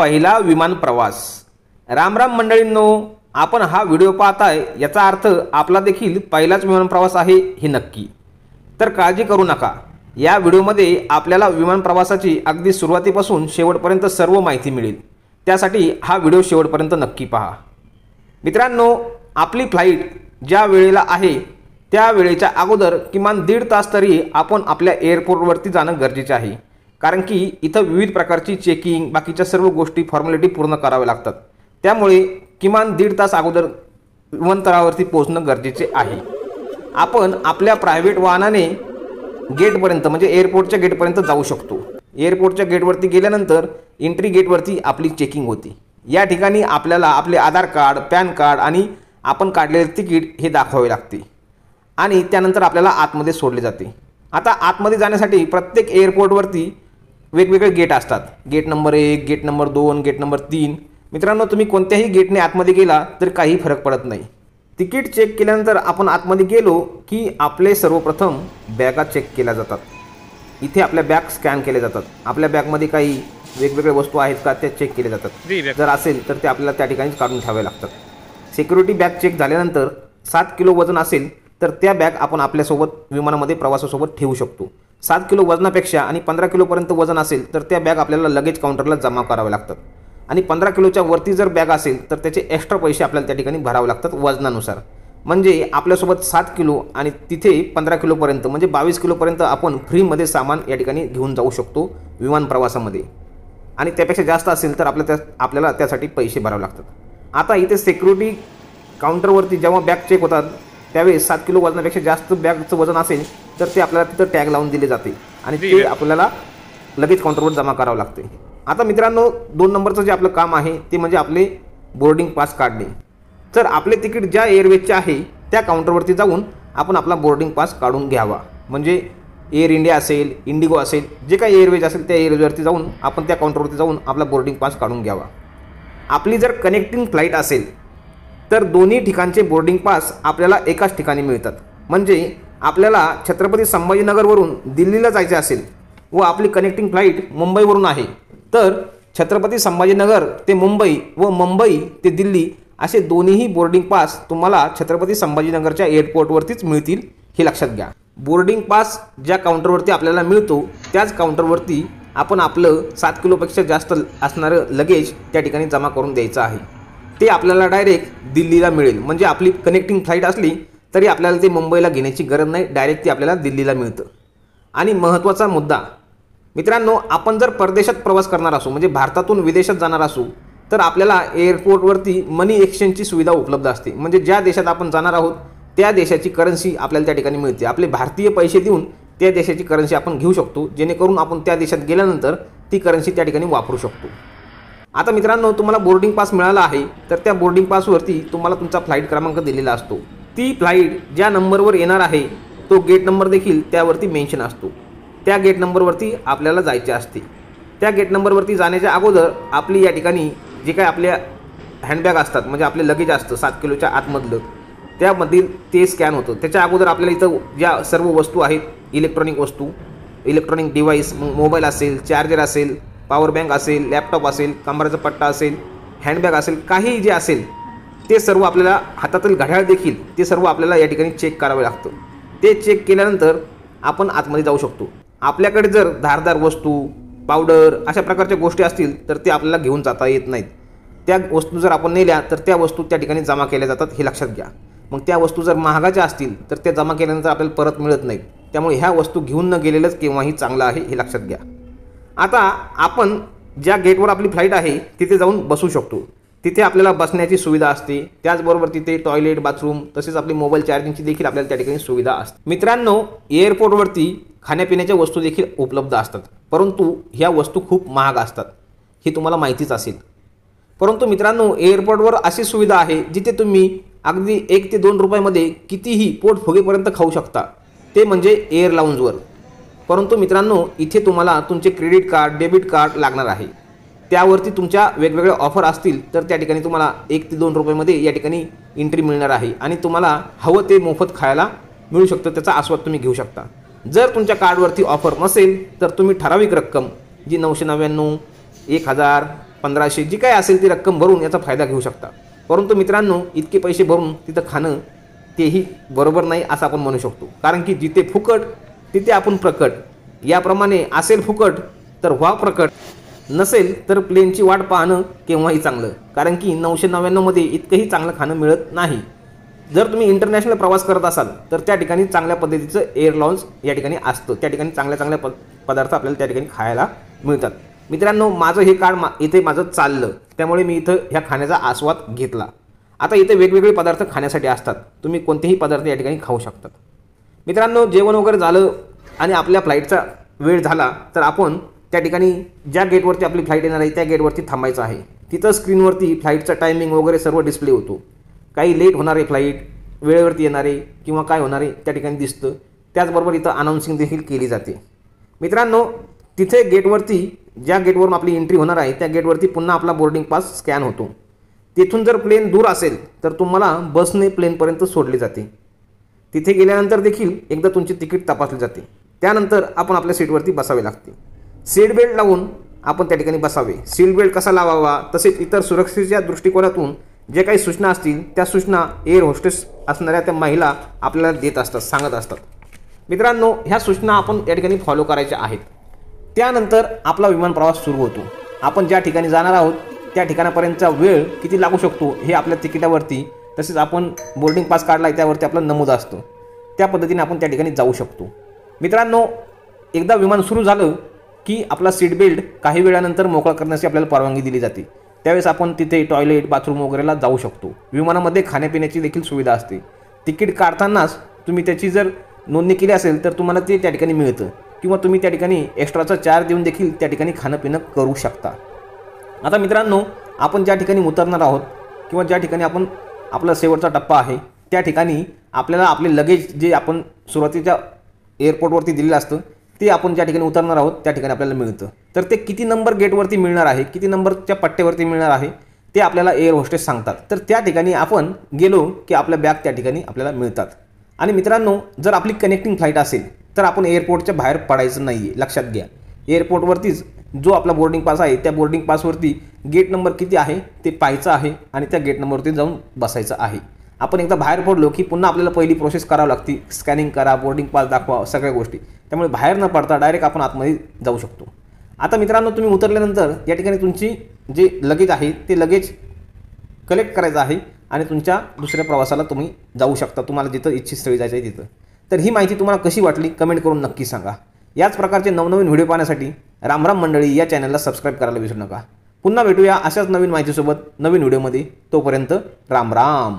पहिला विमान प्रवास। राम राम मंडळींनो, आपण हा व्हिडिओ पाहताय याचा अर्थ आपला देखील पहिलाच विमान प्रवास आहे हे नक्की। तर काळजी करू नका, या व्हिडिओमध्ये आपल्याला विमान प्रवासाची अगदी सुरुवातीपासून शेवटपर्यंत सर्व माहिती मिळेल। त्यासाठी हा व्हिडिओ शेवटपर्यंत नक्की पहा। मित्रांनो, आपली फ्लाइट ज्या वेळेला आहे त्या वेळेच्या अगोदर किमान 1.5 तास तरी आपण आपल्या एअरपोर्टवरती जाणं गरजेचे आहे, कारण की इथं विविध प्रकारची चेकिंग बाकीच्या सर्व गोष्टी फॉर्मॅलिटी पूर्ण कराव्या लागतात। त्यामुळे किमान 1.5 तास अगोदर विमानतळावरती पोहोचणं गरजेचे आहे। आपण आपल्या प्रायव्हेट वाहनाने गेटपर्यंत म्हणजे एअरपोर्टच्या गेटपर्यंत जाऊ शकतो। एअरपोर्टच्या गेटवरती गेल्यानंतर एंट्री गेटवरती आपली चेकिंग होती। या ठिकाणी आपल्याला आपले आधार कार्ड, पॅन कार्ड आणि आपण काढलेले तिकीट हे दाखवावे लागते आणि त्यानंतर आपल्याला आतमध्ये सोडले जाते। आता आतमध्ये जाण्यासाठी प्रत्येक एअरपोर्टवरती वेगवेगळे गेट असतात। Gate number 1, gate number 2, gate number 3। मित्रांनो, तुम्ही कोणत्याही गेटने आतमध्ये गेला तर काही फरक पडत नाही। तिकीट चेक केल्यानंतर आपण आतमध्ये गेलो की आपले सर्वप्रथम बॅगा चेक केल्या जातात। इथे आपल्या बॅग स्कॅन केल्या जातात। आपल्या बॅगमध्ये काही वेगवेगळ्या वस्तू आहेत का त्या चेक केल्या जातात। जर असेल तर ते आपल्याला त्या ठिकाणी काढून ठेवावे लागतात। सिक्युरिटी बॅग चेक झाल्यानंतर 7 किलो वजन असेल तर त्या बॅग आपण आपल्यासोबत विमानामध्ये प्रवासासोबत ठेवू शकतो। 7 किलो वजनापेक्षा आणि 15 किलोपर्यंत वजन असेल तर त्या बॅग आपल्याला लगेज काउंटरला जमा करावे लागतात आणि 15 किलोच्या वरती जर बॅग असेल तर त्याचे एक्स्ट्रा पैसे आपल्याला त्या ठिकाणी भरावे लागतात वजनानुसार। म्हणजे आपल्यासोबत 7 किलो आणि तिथे 15 किलोपर्यंत म्हणजे 22 किलोपर्यंत आपण फ्रीमध्ये सामान या ठिकाणी घेऊन जाऊ शकतो विमान प्रवासामध्ये, आणि त्यापेक्षा जास्त असेल तर आपल्याला त्यासाठी पैसे भरावे लागतात। आता इथे सिक्युरिटी काउंटरवरती जेव्हा बॅग चेक होतात त्यावेळेस 7 किलो वजनापेक्षा जास्त बॅगचं वजन असेल तर ते आपल्याला तिथं टॅग लावून दिले जाते आणि ते आपल्याला लगेच काउंटरवर जमा करावं लागते। आता मित्रांनो, 2 नंबरचं जे आपलं काम आहे ते म्हणजे आपले बोर्डिंग पास काढणे। तर आपले तिकीट ज्या एअरवेजचे आहे त्या काउंटरवरती जाऊन आपण आपला बोर्डिंग पास काढून घ्यावा। म्हणजे एअर इंडिया असेल, इंडिगो असेल, जे काही एअरवेज असेल त्या एअरवेजवरती जाऊन आपण त्या काउंटरवरती जाऊन आपला बोर्डिंग पास काढून घ्यावा। आपली जर कनेक्टिंग फ्लाईट असेल तर दोन्ही ठिकाणचे बोर्डिंग पास आपल्याला एकाच ठिकाणी मिळतात। म्हणजे आपल्याला छत्रपती संभाजीनगरवरून दिल्लीला जायचे असेल व आपली कनेक्टिंग फ्लाईट मुंबईवरून आहे तर छत्रपती संभाजीनगर ते मुंबई व मुंबई ते दिल्ली असे दोन्हीही बोर्डिंग पास तुम्हाला छत्रपती संभाजीनगरच्या एअरपोर्टवरतीच मिळतील, हे लक्षात घ्या। बोर्डिंग पास ज्या काउंटरवरती आपल्याला मिळतो त्याच काउंटरवरती आपण आपलं 7 किलोपेक्षा जास्त असणारं लगेज त्या ठिकाणी जमा करून द्यायचं आहे। ते आपल्याला डायरेक्ट दिल्लीला मिळेल। म्हणजे आपली कनेक्टिंग फ्लाईट असली तरी आपल्याला ते मुंबईला घेण्याची गरज नाही, डायरेक्ट ते आपल्याला दिल्लीला मिळतं। आणि महत्त्वाचा मुद्दा मित्रांनो, आपण जर परदेशात प्रवास करणार असू म्हणजे भारतातून विदेशात जाणार असू तर आपल्याला एअरपोर्टवरती मनी एक्सचेंजची सुविधा उपलब्ध असते। म्हणजे ज्या देशात आपण जाणार आहोत त्या देशाची करन्सी आपल्याला त्या ठिकाणी मिळते। आपले भारतीय पैसे देऊन त्या देशाची करन्सी आपण घेऊ शकतो, जेणेकरून आपण त्या देशात गेल्यानंतर ती करन्सी त्या ठिकाणी वापरू शकतो। आता मित्रांनो, तुम्हाला बोर्डिंग पास मिळाला आहे तर त्या बोर्डिंग पासवरती तुम्हाला तुमचा फ्लाईट क्रमांक दिलेला असतो। ती फ्लाईट ज्या नंबरवर येणार आहे तो गेट नंबर देखील त्यावरती मेन्शन असतो। त्या गेट नंबरवरती आपल्याला जायचे असते। त्या गेट नंबरवरती जाण्याच्या अगोदर आपली या ठिकाणी जे काही आपल्या हँडबॅग असतात म्हणजे आपले लगेज असतं 7 किलोच्या आतमधलं, त्यामधील ते स्कॅन होतं। त्याच्या अगोदर आपल्याला इथं ज्या सर्व वस्तू आहेत, इलेक्ट्रॉनिक वस्तू, इलेक्ट्रॉनिक डिव्हाइस, मोबाईल असेल, चार्जर असेल, पॉवर बँक असेल, लॅपटॉप असेल, कमराचा पट्टा असेल, हँडबॅग असेल, काही जे असेल ते सर्व आपल्याला, हातातील घड्याळ देखील, ते सर्व आपल्याला या ठिकाणी चेक करावे लागतं। ते चेक केल्यानंतर आपण आतमध्ये जाऊ शकतो। आपल्याकडे जर धारदार वस्तू, पावडर अशा प्रकारच्या गोष्टी असतील तर ते आपल्याला घेऊन जाता येत नाहीत। त्या वस्तू जर आपण नेल्या तर त्या वस्तू त्या ठिकाणी जमा केल्या जातात, हे लक्षात घ्या। मग त्या वस्तू जर महागाच्या असतील तर त्या जमा केल्यानंतर आपल्याला परत मिळत नाहीत। त्यामुळे ह्या वस्तू घेऊन न गेलेलंच केव्हाही चांगलं आहे, हे लक्षात घ्या। आता आपण ज्या गेटवर आपली फ्लाईट आहे तिथे जाऊन बसू शकतो। तिथे आपल्याला बसण्याची सुविधा असते, त्याचबरोबर तिथे टॉयलेट, बाथरूम तसेच आपली मोबाईल चार्जिंगची देखील आपल्याला त्या ठिकाणी सुविधा असते। मित्रांनो, एअरपोर्टवरती खाण्यापिण्याच्या वस्तू देखील उपलब्ध असतात, परंतु ह्या वस्तू खूप महाग असतात, हे तुम्हाला माहितीच असेल। परंतु मित्रांनो, एअरपोर्टवर अशी सुविधा आहे जिथे तुम्ही अगदी 1 ते 2 रुपयामध्ये कितीही पोट फुगेपर्यंत खाऊ शकता, ते म्हणजे एअर लाऊंजवर। परंतु मित्रांनो, इथे तुम्हाला तुमचे क्रेडिट कार्ड, डेबिट कार्ड लागणार आहे। त्यावरती तुमच्या वेगवेगळ्या ऑफर असतील तर त्या ठिकाणी तुम्हाला 1 ते 2 रुपयामध्ये या ठिकाणी एंट्री मिळणार आहे आणि तुम्हाला हवं ते मोफत खायला मिळू शकतं, त्याचा आस्वाद तुम्ही घेऊ शकता। जर तुमच्या कार्डवरती ऑफर नसेल तर तुम्ही ठराविक रक्कम जी 999, 1000, 1500 जी काय असेल ती रक्कम भरून याचा फायदा घेऊ शकता। परंतु मित्रांनो, इतके पैसे भरून तिथं खाणं तेही बरोबर नाही असं आपण म्हणू शकतो, कारण की जिथे फुकट तिथे आपण प्रकट, याप्रमाणे असेल फुकट तर व्हा प्रकट, नसेल तर प्लेनची वाट पाहणं केव्हाही चांगलं, कारण की 999 मध्ये इतकंही चांगलं खाणं मिळत नाही। जर तुम्ही इंटरनॅशनल प्रवास करत असाल तर त्या ठिकाणी चांगल्या पद्धतीचं एअर लॉन्च या ठिकाणी असतं, त्या ठिकाणी चांगल्या पदार्थ आपल्याला त्या ठिकाणी खायला मिळतात। मित्रांनो, माझं हे कार्ड इथे माझं चाललं, त्यामुळे मी इथं ह्या खाण्याचा आस्वाद घेतला। आता इथे वेगवेगळे पदार्थ खाण्यासाठी असतात, तुम्ही कोणतेही पदार्थ या ठिकाणी खाऊ शकतात। मित्रांनो, जेवण वगैरे झालं आणि आपल्या फ्लाईटचा वेळ झाला तर आपण त्या ठिकाणी ज्या गेटवरती आपली फ्लाईट येणार आहे त्या गेटवरती थांबायचं आहे। तिथं स्क्रीनवरती फ्लाईटचा टायमिंग वगैरे सर्व डिस्प्ले होतो, काही लेट होणारे फ्लाईट, वेळेवरती येणारे किंवा काय होणारे त्या ठिकाणी दिसतं। त्याचबरोबर इथं अनाउन्सिंग देखील केली जाते। मित्रांनो, तिथे गेटवरती ज्या गेटवरून आपली एंट्री होणार आहे त्या गेटवरती पुन्हा आपला बोर्डिंग पास स्कॅन होतो। तिथून जर प्लेन दूर असेल तर तुम्हाला बसने प्लेनपर्यंत सोडले जाते। तिथे गेल्यानंतर देखील एकदा तुमची तिकीट तपासली जाते, त्यानंतर आपण आपल्या सीटवरती बसावे लागते। सीट बेल्ट लावून आपण त्या ठिकाणी बसावे। सीट बेल्ट कसा लावावा, तसेच इतर सुरक्षेच्या दृष्टिकोनातून जे काही सूचना असतील त्या सूचना एअर होस्टेस असणाऱ्या त्या महिला आपल्याला देत असतात, सांगत असतात। मित्रांनो, ह्या सूचना आपण या ठिकाणी फॉलो करायच्या आहेत। त्यानंतर आपला विमान प्रवास सुरू होतो। आपण ज्या ठिकाणी जाणार आहोत त्या ठिकाणापर्यंतचा वेळ किती लागू शकतो हे आपल्या तिकिटावरती, तसेच आपण बोर्डिंग पास काढला आहे त्यावरती आपलं नमूद असतं, त्या पद्धतीने आपण त्या ठिकाणी जाऊ शकतो। मित्रांनो, एकदा विमान सुरू झालं की आपला सीट बेल्ट काही वेळानंतर मोकळा करण्याची आपल्याला परवानगी दिली जाते। त्यावेळेस आपण तिथे टॉयलेट, बाथरूम वगैरेला जाऊ शकतो। विमानामध्ये खाण्यापिण्याची देखील सुविधा असते। तिकीट काढतानाच तुम्ही त्याची जर नोंदणी केली असेल तर तुम्हाला ते त्या ठिकाणी मिळतं, किंवा तुम्ही त्या ठिकाणी एक्स्ट्राचा चार्ज देऊन देखील त्या ठिकाणी खाणं पिणं करू शकता। आता मित्रांनो, आपण ज्या ठिकाणी उतरणार आहोत किंवा ज्या ठिकाणी आपण आपला शेवटचा टप्पा आहे त्या ठिकाणी आपल्याला आपले लगेज जे आपण सुरुवातीच्या एअरपोर्टवरती दिलेलं असतं ते आपण ज्या ठिकाणी उतरणार आहोत त्या ठिकाणी आपल्याला मिळतं। तर ते किती नंबर गेटवरती मिळणार आहे, किती नंबरच्या पट्ट्यावरती मिळणार आहे ते आपल्याला एअर होस्टेस सांगतात। तर त्या ठिकाणी आपण गेलो की आपल्या बॅग त्या ठिकाणी आपल्याला मिळतात। आणि मित्रांनो, जर आपली कनेक्टिंग फ्लाईट असेल तर आपण एअरपोर्टच्या बाहेर पडायचं नाही आहे, लक्षात घ्या। एअरपोर्टवरतीच जो आपला बोर्डिंग पास आहे त्या बोर्डिंग पासवरती गेट नंबर किती आहे ते पाहायचं आहे आणि त्या गेट नंबरवरती जाऊन बसायचं आहे। आपण एकदा बाहेर पडलो की पुन्हा आपल्याला पहिली प्रोसेस करावी लागते, स्कॅनिंग करा, बोर्डिंग पास दाखवा, सगळ्या गोष्टी। त्यामुळे बाहेर न पडता डायरेक्ट आपण आतमध्ये जाऊ शकतो। आता मित्रांनो, तुम्ही उतरल्यानंतर या ठिकाणी तुमची जे लगेज आहे ते लगेज कलेक्ट करायचं आहे आणि तुमच्या दुसऱ्या प्रवासाला तुम्ही जाऊ शकता, तुम्हाला जिथं इच्छित स्थळी जायचं आहे तिथं। तर ही माहिती तुम्हाला कशी वाटली कमेंट करून नक्की सांगा। याच प्रकारचे नवनवीन व्हिडिओ पाहण्यासाठी रामराम मंडळी या चॅनलला सबस्क्राईब करायला विसरू नका। पुन्हा भेटूया अशाच नवीन माहितीसोबत नवीन व्हिडिओमध्ये, तोपर्यंत राम राम।